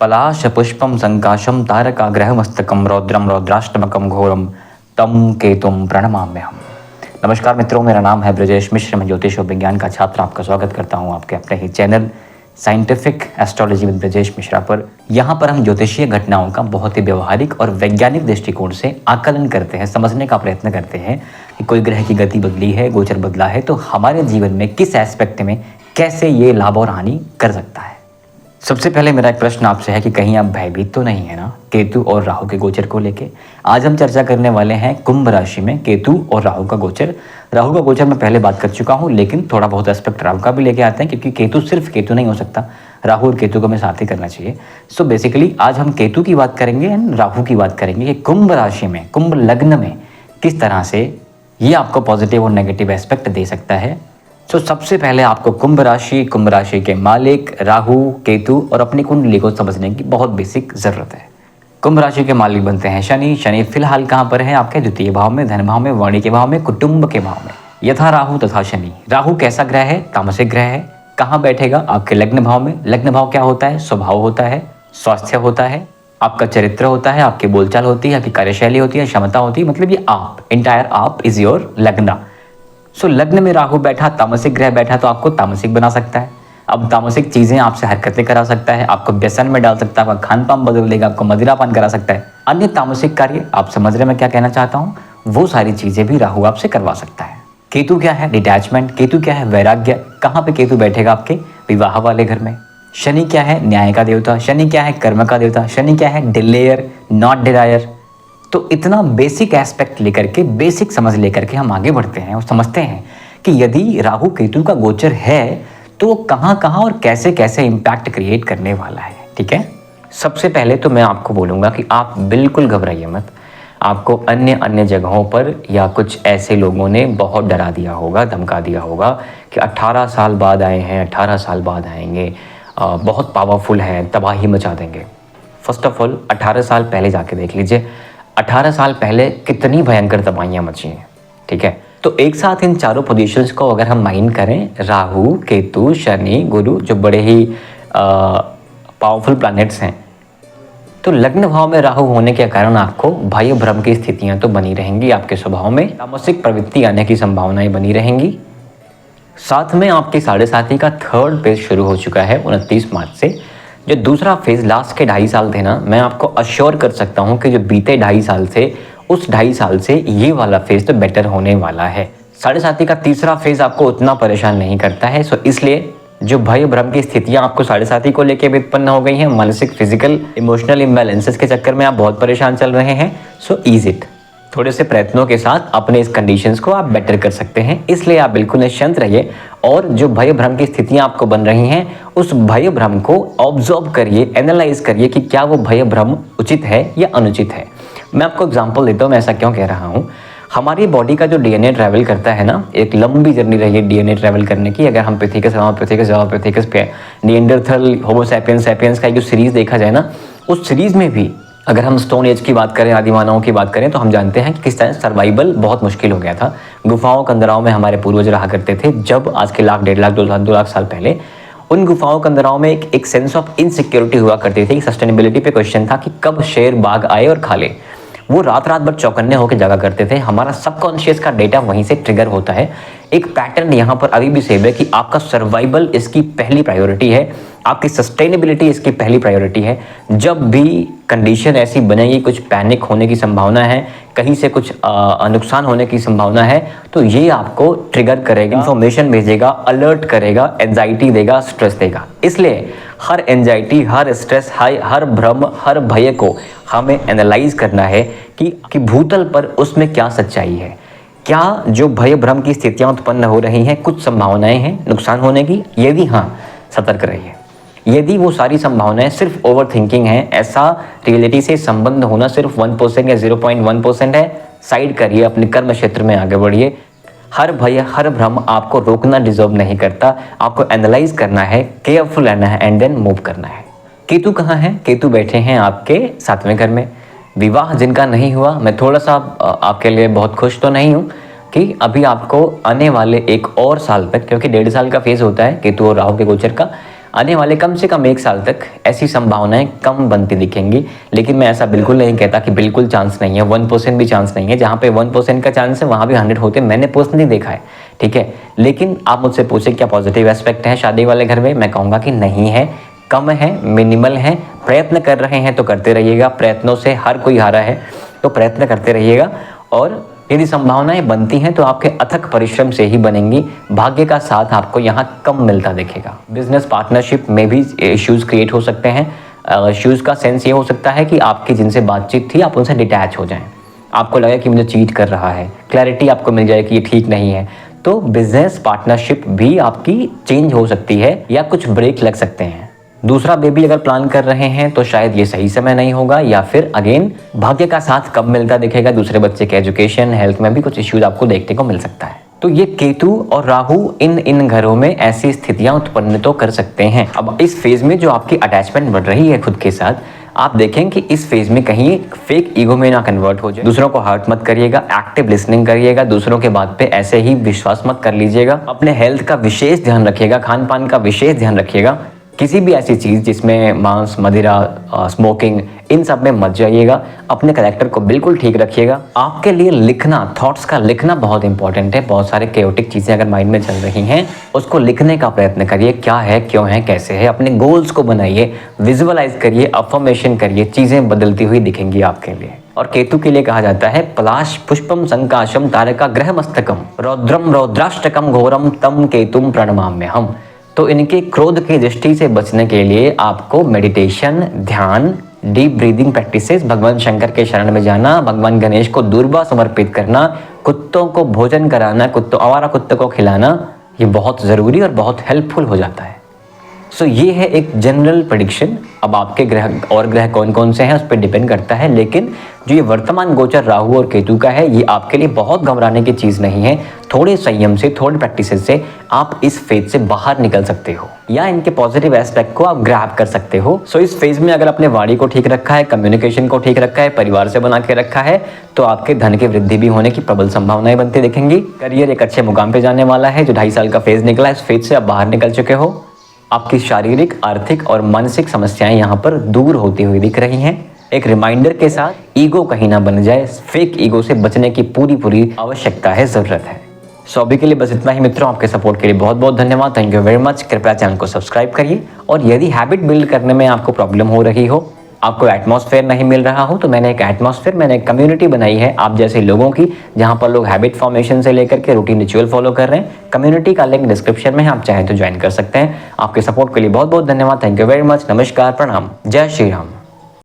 पलाशपुष्पं संकाशं तारकाग्रहमस्तकं रौद्रम रौद्राष्टमकं घोरम तम केतुम प्रणमाम्यहम्। नमस्कार मित्रों, मेरा नाम है ब्रजेश मिश्र। मैं ज्योतिष और विज्ञान का छात्र आपका स्वागत करता हूं आपके अपने ही channel scientific astrology with Brajesh Mishra पर। यहाँ पर हम ज्योतिषीय घटनाओं का बहुत ही व्यवहारिक और वैज्ञानिक दृष्टिकोण से आकलन करते हैं, समझने का प्रयत्न करते हैं कि कोई ग्रह की गति बदली है, गोचर बदला है तो हमारे जीवन में किस एस्पेक्ट में कैसे ये लाभ और हानि कर सकता है। सबसे पहले मेरा एक प्रश्न आपसे है कि कहीं आप भयभीत तो नहीं है ना केतु और राहु के गोचर को लेके। आज हम चर्चा करने वाले हैं कुंभ राशि में केतु और राहु का गोचर। राहु का गोचर मैं पहले बात कर चुका हूं, लेकिन थोड़ा बहुत एस्पेक्ट राहु का भी लेके आते हैं क्योंकि केतु सिर्फ केतु नहीं हो सकता, राहु और केतु को हमें साथ ही करना चाहिए। सो बेसिकली आज हम केतु की बात करेंगे एंड राहु की बात करेंगे कि कुंभ राशि में, कुंभ लग्न में किस तरह से ये आपको पॉजिटिव और नेगेटिव एस्पेक्ट दे सकता है। तो सबसे पहले आपको कुंभ राशि के मालिक राहु, केतु और अपनी कुंडली को समझने की बहुत बेसिक जरूरत है। कुंभ राशि के मालिक बनते हैं शनि। शनि फिलहाल कहाँ पर है? आपके द्वितीय भाव में, धन भाव में, वाणी के भाव में, कुटुंब के भाव में। यथा राहु तथा शनि। राहु कैसा ग्रह है? तामसिक ग्रह है। कहाँ बैठेगा? आपके लग्न भाव में। लग्न भाव क्या होता है? स्वभाव होता है, स्वास्थ्य होता है, आपका चरित्र होता है, आपकी बोलचाल होती है, आपकी कार्यशैली होती है, क्षमता होती है, मतलब ये आप, इंटायर आप इज योर लग्न। सो लग्न में राहु बैठा, तामसिक ग्रह बैठा तो आपको तामसिक बना सकता है। अब तामसिक चीजें आपसे हरकतें करा सकता है, आपको व्यसन में डाल सकता है, आपका खान पान बदल देगा, आपको मदिरापान करा सकता है। अन्य तामसिक कार्य, आप समझ रहे मैं क्या कहना चाहता हूँ, वो सारी चीजें भी राहु आपसे करवा सकता है। केतु क्या है? डिटैचमेंट। केतु क्या है? वैराग्य। कहाँ पे केतु बैठेगा? आपके विवाह वाले घर में। शनि क्या है? न्याय का देवता। शनि क्या है? कर्म का देवता। शनि क्या है? डिलेयर, नॉट डिजायर। तो इतना बेसिक एस्पेक्ट लेकर के, बेसिक समझ लेकर के हम आगे बढ़ते हैं और समझते हैं कि यदि राहु केतु का गोचर है तो कहाँ कहाँ और कैसे कैसे इम्पैक्ट क्रिएट करने वाला है। ठीक है, सबसे पहले तो मैं आपको बोलूँगा कि आप बिल्कुल घबराइए मत। आपको अन्य जगहों पर या कुछ ऐसे लोगों ने बहुत डरा दिया होगा, धमका दिया होगा कि 18 साल बाद आए हैं, 18 साल बाद आएंगे, बहुत पावरफुल हैं, तबाही मचा देंगे। फर्स्ट ऑफ ऑल 18 साल पहले जाके देख लीजिए, 18 साल पहले कितनी भयंकर तबाहियां मची हैं। ठीक है, तो एक साथ इन चारों पोजीशंस को अगर हम माइंड करें, राहु, केतु, शनि, गुरु, जो बड़े ही पावरफुल प्लैनेट्स हैं, तो लग्न भाव में राहु होने के कारण आपको भय भ्रम की स्थितियां तो बनी रहेंगी। आपके स्वभाव में तामसिक प्रवृत्ति आने की संभावनाएं बनी रहेंगी। साथ में आपके 7.5 का थर्ड फेज शुरू हो चुका है 29 मार्च से। जो दूसरा फेज लास्ट के 2.5 साल थे ना, मैं आपको अश्योर कर सकता हूं कि जो बीते 2.5 साल थे, उस 2.5 साल से ये वाला फेज तो बेटर होने वाला है। 7.5 का तीसरा फेज आपको उतना परेशान नहीं करता है। सो इसलिए जो भय भ्रम की स्थितियां आपको 7.5 को लेकर भी उत्पन्न हो गई हैं, मानसिक, फिजिकल, इमोशनल इम्बैलेंसेस के चक्कर में आप बहुत परेशान चल रहे हैं, सो ईज इट। थोड़े से प्रयत्नों के साथ अपने इस कंडीशंस को आप बेटर कर सकते हैं। इसलिए आप बिल्कुल निश्चिंत रहिए और जो भय भ्रम की स्थितियां आपको बन रही हैं, उस भय भ्रम को ऑब्जर्व करिए, एनालाइज करिए कि क्या वो भय भ्रम उचित है या अनुचित है। मैं आपको एग्जांपल देता हूँ, मैं ऐसा क्यों कह रहा हूँ। हमारी बॉडी का जो डीएनए ट्रैवल करता है ना, एक लंबी जर्नी रही है डीएनए ट्रैवल करने की। अगर हम पिथेकस पे निएंडरथल, होमो सैपियंस का जो सीरीज देखा जाए ना, उस सीरीज में भी अगर हम स्टोन एज की बात करें, आदिमानवों की बात करें, तो हम जानते हैं कि किस तरह सर्वाइवल बहुत मुश्किल हो गया था। गुफाओं कंदराओं में हमारे पूर्वज रहा करते थे। जब आज के 1,00,000, 1,50,000, 2,00,000 साल पहले उन गुफाओं कंदराओं में एक सेंस ऑफ इनसिक्योरिटी हुआ करती थी। सस्टेनेबिलिटी पे क्वेश्चन था कि कब शेर बाघ आए और खा ले। वो रात भर चौकन्ने होकर जगा करते थे। हमारा सबकॉन्शियस का डेटा वहीं से ट्रिगर होता है। एक पैटर्न यहाँ पर अभी भी सेव है कि आपका सर्वाइवल इसकी पहली प्रायोरिटी है, आपकी सस्टेनेबिलिटी इसकी पहली प्रायोरिटी है। जब भी कंडीशन ऐसी बनेगी, कुछ पैनिक होने की संभावना है, कहीं से कुछ नुकसान होने की संभावना है, तो ये आपको ट्रिगर करेगा, इंफॉर्मेशन भेजेगा, अलर्ट करेगा, एंजाइटी देगा, स्ट्रेस देगा। इसलिए हर एंजाइटी, हर स्ट्रेस, हर भ्रम, हर भय को हमें एनालाइज करना है कि भूतल पर उसमें क्या सच्चाई है। क्या जो भय भ्रम की स्थितियां उत्पन्न हो रही हैं, कुछ संभावनाएं हैं नुकसान होने की? यदि हाँ, सतर्क रहिए। यदि वो सारी संभावनाएं सिर्फ ओवर थिंकिंग है, ऐसा रियलिटी से संबंध होना सिर्फ 1% या 0.1% है, साइड करिए, अपने कर्म क्षेत्र में आगे बढ़िए। हर भय, हर भ्रम आपको रोकना डिजर्व नहीं करता। आपको एनालाइज करना है, केयरफुल रहना है एंड देन मूव करना है। केतु कहाँ है? केतु बैठे हैं आपके 7वें घर में। विवाह जिनका नहीं हुआ, मैं थोड़ा सा आपके लिए बहुत खुश तो नहीं हूँ कि अभी आपको आने वाले 1 और साल तक, क्योंकि 1.5 साल का फेज होता है केतु और राहु के गोचर का, आने वाले कम से कम 1 साल तक ऐसी संभावनाएं कम बनती दिखेंगी। लेकिन मैं ऐसा बिल्कुल नहीं कहता कि बिल्कुल चांस नहीं है, 1% भी चांस नहीं है। जहाँ पे 1% का चांस है वहाँ भी 100 होते मैंने पर्सनली देखा है, ठीक है। लेकिन आप मुझसे पूछे क्या पॉजिटिव एस्पेक्ट है शादी वाले घर में, मैं कहूँगा कि नहीं है, कम है, मिनिमल है। प्रयत्न कर रहे हैं तो करते रहिएगा, प्रयत्नों से हर कोई हारा है, तो प्रयत्न करते रहिएगा। और यदि संभावनाएं बनती हैं तो आपके अथक परिश्रम से ही बनेंगी। भाग्य का साथ आपको यहाँ कम मिलता दिखेगा। बिजनेस पार्टनरशिप में भी इश्यूज़ क्रिएट हो सकते हैं। इश्यूज़ का सेंस ये हो सकता है कि आपकी जिनसे बातचीत थी आप उनसे डिटैच हो जाएं, आपको लगे कि मुझे चीट कर रहा है, क्लैरिटी आपको मिल जाए कि ये ठीक नहीं है। तो बिजनेस पार्टनरशिप भी आपकी चेंज हो सकती है या कुछ ब्रेक लग सकते हैं। दूसरा बेबी अगर प्लान कर रहे हैं तो शायद ये सही समय नहीं होगा, या फिर अगेन भाग्य का साथ कम मिलता दिखेगा। दूसरे बच्चे के एजुकेशन, हेल्थ में भी कुछ इश्यूज आपको देखने को मिल सकता है। तो ये केतु और राहु इन घरों में ऐसी स्थितियां उत्पन्न तो कर सकते हैं। अब इस फेज में जो आपकी अटैचमेंट बढ़ रही है खुद के साथ, आप देखें कि इस फेज में कहीं फेक ईगो में ना कन्वर्ट हो जाए। दूसरों को हर्ट मत करिएगा, एक्टिव लिसनिंग करिएगा, दूसरों के बात पे ऐसे ही विश्वास मत कर लीजिएगा। अपने हेल्थ का विशेष ध्यान रखिएगा, खान पान का विशेष ध्यान रखिएगा। किसी भी ऐसी चीज़ जिसमें मांस, मदिरा, स्मोकिंग, इन सब में मत जाइएगा। अपने कैरेक्टर को बिल्कुल ठीक रखिएगा। आपके लिए लिखना, थॉट्स का लिखना बहुत इंपॉर्टेंट है। बहुत सारे केओटिक चीज़ें अगर माइंड में चल रही हैं, उसको लिखने का प्रयत्न करिए। क्या है, क्यों है, कैसे है, अपने गोल्स को बनाइए, विजुअलाइज करिए, अफर्मेशन करिए, चीज़ें बदलती हुई दिखेंगी आपके लिए। और केतु के लिए कहा जाता है पलाश पुष्पम संकाशम तारका ग्रह मस्तकम रौद्रम रौद्राष्टकम घोरम तम केतुम प्रणमाम्यहम। तो इनके क्रोध की दृष्टि से बचने के लिए आपको मेडिटेशन, ध्यान, डीप ब्रीदिंग प्रैक्टिसेस, भगवान शंकर के शरण में जाना, भगवान गणेश को दूर्वा समर्पित करना, कुत्तों को भोजन कराना, आवारा कुत्तों को खिलाना, ये बहुत ज़रूरी और बहुत हेल्पफुल हो जाता है। सो ये है एक जनरल प्रेडिक्शन। अब आपके ग्रह कौन कौन से हैं उस पर डिपेंड करता है, लेकिन जो ये वर्तमान गोचर राहु और केतु का है, ये आपके लिए बहुत घबराने की चीज़ नहीं है। थोड़े संयम से, थोड़े प्रैक्टिस से आप इस फेज से बाहर निकल सकते हो, या इनके पॉजिटिव एस्पेक्ट को आप ग्रैब कर सकते हो। सो इस फेज में अगर अपने वाणी को ठीक रखा है, कम्युनिकेशन को ठीक रखा है, परिवार से बना के रखा है, तो आपके धन की वृद्धि भी होने की प्रबल संभावनाएं बनती दिखेंगी। करियर एक अच्छे मुकाम पे जाने वाला है। जो 2.5 साल का फेज निकला है, इस फेज से आप बाहर निकल चुके हो। आपकी शारीरिक, आर्थिक और मानसिक समस्याएं यहाँ पर दूर होती हुई दिख रही हैं। एक रिमाइंडर के साथ ईगो कहीं ना बन जाए, फेक ईगो से बचने की पूरी आवश्यकता है, ज़रूरत है। सो अभी के लिए बस इतना ही मित्रों। आपके सपोर्ट के लिए बहुत बहुत धन्यवाद। Thank you very much. कृपया चैनल को सब्सक्राइब करिए। और यदि हैबिट बिल्ड करने में आपको प्रॉब्लम हो रही हो, आपको एटमॉस्फेयर नहीं मिल रहा हो, तो मैंने एक कम्युनिटी बनाई है आप जैसे लोगों की, जहां पर लोग हैबिट फॉर्मेशन से लेकर के रूटीन रिचुअल फॉलो कर रहे हैं। कम्युनिटी का लिंक डिस्क्रिप्शन में है, आप चाहें तो ज्वाइन कर सकते हैं। आपके सपोर्ट के लिए बहुत बहुत धन्यवाद। Thank you very much. नमस्कार, प्रणाम, जय श्री राम।